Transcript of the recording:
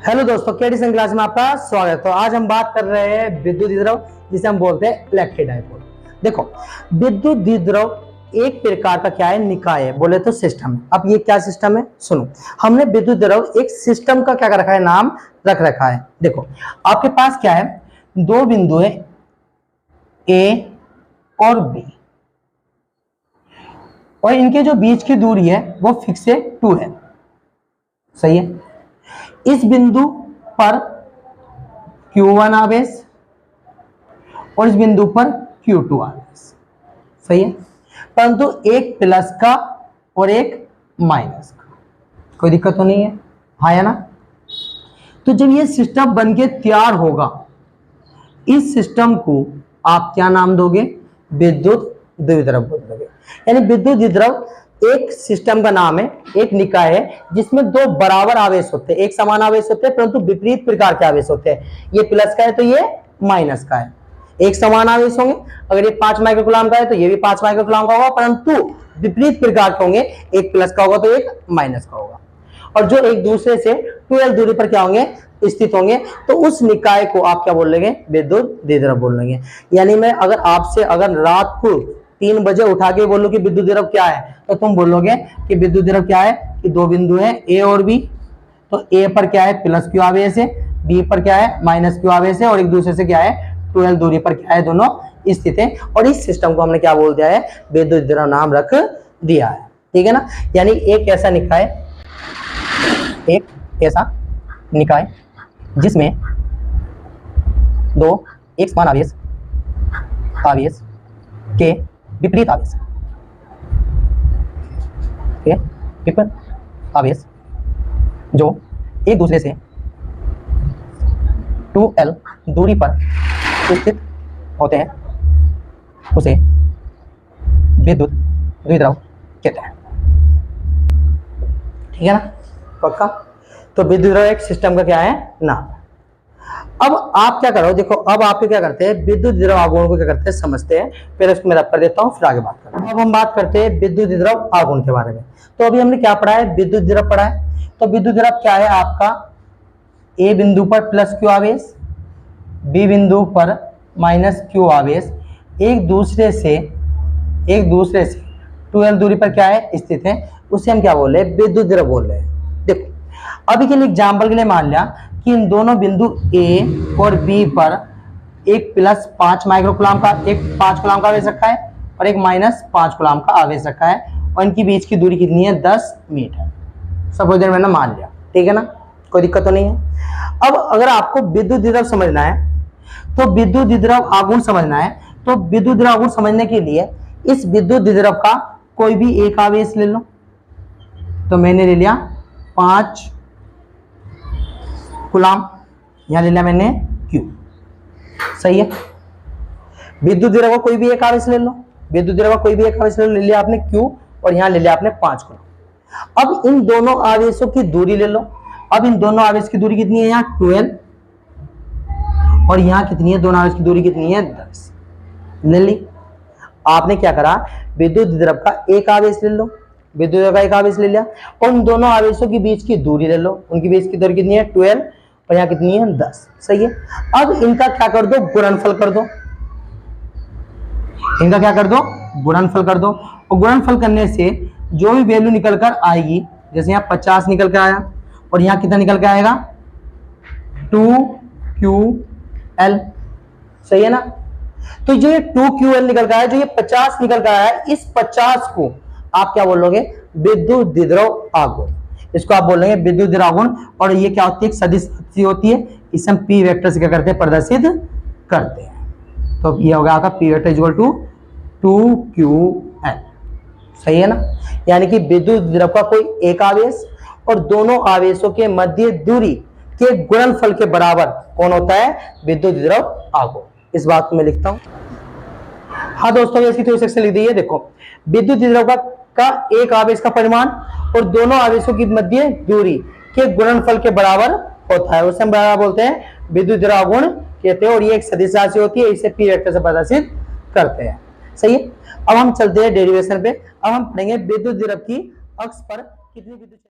Hello दोस्तों, केडीसन class में आपका स्वागत है। तो आज हम बात कर रहे हैं विद्युत द्विध्रुव, जिसे हम बोलते हैं इलेक्ट्रिक डाइपोल। देखो, विद्युत द्विध्रुव एक प्रकार का क्या है, निकाय है, बोले तो सिस्टम है। अब ये क्या सिस्टम है, सुनो। हमने विद्युत द्विध्रुव एक सिस्टम का क्या कर रखा है, नाम रख रखा है। देखो, आपके पास क्या है, दो बिंदु है ए और बी, और इनके जो बीच की दूरी है वो फिक्स है 2 है। सही है। इस बिंदु पर Q1 आवेश और इस बिंदु पर Q2 आवेश। सही है। परंतु एक प्लस का और एक माइनस का, कोई दिक्कत तो नहीं है, हाँ या ना। तो जब ये सिस्टम बनके तैयार होगा, इस सिस्टम को आप क्या नाम दोगे, विद्युत द्विध्रुव बोलोगे। यानी विद्युत द्विध्रुव एक सिस्टम का नाम है, एक निकाय है जिसमें दो बराबर आवेश होते हैं, एक समान आवेश होते हैं परंतु विपरीत प्रकार के आवेश होते हैं। ये प्लस का है तो ये माइनस का है। एक समान आवेश होंगे, अगर ये 5 माइक्रोकूलम का है तो ये भी 5 माइक्रोकूलम का होगा, परंतु विपरीत प्रकार के होंगे, एक प्लस का होगा तो एक माइनस का होगा, और जो एक दूसरे से 12 दूरी पर क्या होंगे, स्थित होंगे। तो उस निकाय को आप क्या बोल लेंगे, विद्युत द्विध्रुव बोल लेंगे। यानी मैं अगर आपसे अगर रात को 3 बजे उठा के बोलूं कि विद्युत द्विध्रुव क्या है, तो तुम बोलोगे कि विद्युत द्विध्रुव क्या है कि दो बिंदु है ए और बी। तो ए पर क्या है, प्लस क्यू आवेश है, बी पर क्या है, माइनस क्यू आवेश है, और एक दूसरे से क्या है, 12 दूरी पर क्या है, दोनों स्थित है। और इस सिस्टम को हमने क्या बोल दिया है, विद्युत द्विध्रुव नाम रख दिया है। ठीक है ना। यानी एक ऐसा निकाय जिसमें दो एक समान आवेश के विपरीत आवेश आवेश जो एक दूसरे से 2L दूरी पर स्थित होते हैं, उसे विद्युत द्विध्रुव कहते हैं। ठीक है ना, पक्का। तो विद्युत द्विध्रुव एक सिस्टम का क्या है, नाम। अब आप क्या करो, देखो अब आप क्या करते हैं, विद्युत द्विध्रुव आघूर्ण को क्या करते हैं, समझते हैं। पहले उसको मैं रब कर देता हूं, फिर आगे बात करते हैं। अब हम बात करते हैं विद्युत द्विध्रुव आघूर्ण के बारे में। तो अभी हमने क्या पढ़ा है, विद्युत द्विध्रुव पढ़ा है। तो विद्युत द्विध्रुव क्या है, आपका ए बिंदु पर प्लस क्यू आवेश, बी बिंदु पर माइनस क्यू आवेश, एक दूसरे से 12 दूरी पर क्या है, स्थित है, उसे हम क्या बोल रहे हैं, विद्युत द्विध्रुव बोल रहे हैं। देखो, अभी के लिए एग्जाम्पल के लिए मान लिया कि इन दोनों बिंदु ए और बी पर एक प्लस 5 माइक्रोकूलम का, एक 5 कूलम का आवेश रखा है और एक माइनस 5 कूलम का आवेश रखा है, और इनकी बीच की दूरी कितनी है, 10 मीटर। सपोज दैट मैंने मान लिया। ठीक है ना, कोई दिक्कत तो नहीं है। अब अगर आपको विद्युत द्विध्रुव समझना है, तो विद्युत द्विध्रुव आघूर्ण समझना है, तो विद्युत द्विध्रुव आघूर्ण समझने के लिए इस विद्युत द्विध्रुव का कोई भी एक आवेश ले लो। तो मैंने ले लिया 5 कूलम, यहां ले लिया मैंने Q। सही है। विद्युत द्विध्रुव का कोई भी एक आवेश ले लो, विद्युत द्विध्रुव का कोई भी एक आवेश ले लिया आपने Q, और यहां ले लिया आपने 5 कूलम। अब इन दोनों आवेशों की दूरी ले लो। अब इन दोनों आवेश की दूरी कितनी है, यहाँ 12, और यहाँ कितनी है, दोनों आवेश की दूरी कितनी है, 10 ले ली। आपने क्या करा, विद्युत द्विध्रुव का एक आवेश ले लो, विद्युत द्विध्रुव का एक आवेश ले लिया, और उन दोनों आवेशों के बीच की दूरी ले लो। उनकी बीच की दूरी कितनी है, 12, और यहाँ कितनी है, 10। सही है। अब इनका क्या कर दो, गुणनफल कर दो। इनका क्या कर दो, गुणनफल कर दो। और गुणनफल करने से जो भी वैल्यू निकल कर आएगी, जैसे यहाँ 50 निकल कर आया, और यहाँ कितना निकल कर आएगा, 2QL। सही है ना। तो जो ये 2QL निकल कर आया, जो ये 50 निकल कर आया, इस 50 को आप क्या बोलोगे, विद्युत द्विध्रुव आघूर्ण। इसको आप बोलेंगे विद्युत द्विध्रुव आघूर्ण। और ये क्या होती है, एक सदिश शक्ति होती है, इसे हम P वेक्टर से क्या करते हैं, प्रदर्शित करते हैं। तो ये होगा आपका P vector equal to 2QL। सही है ना। यानी कि विद्युत द्विध्रुव का कोई एक आवेश और दोनों आवेशों के मध्य दूरी के गुणनफल के बराबर कौन होता है, विद्युत द्विध्रुव आघूर्ण। इस बात को मैं लिखता हूं। हाँ दोस्तों, इसकी थोड़ी सेक्शन लिख दीजिए। देखो, विद्युत द्विध्रुव का एक आवेश का परिमाण और दोनों आवेशों की मध्य दूरी के गुणनफल के बराबर होता है, उसे हम बराबर बोलते हैं विद्युत द्विध्रुव आघूर्ण कहते हैं। और ये एक सदिश राशि होती है, इसे P वेक्टर से प्रदर्शित करते हैं। सही है। अब हम चलते हैं डेरिवेशन पे। अब हम पढ़ेंगे विद्युत द्विध्रुव की अक्ष पर कितनी विद्युत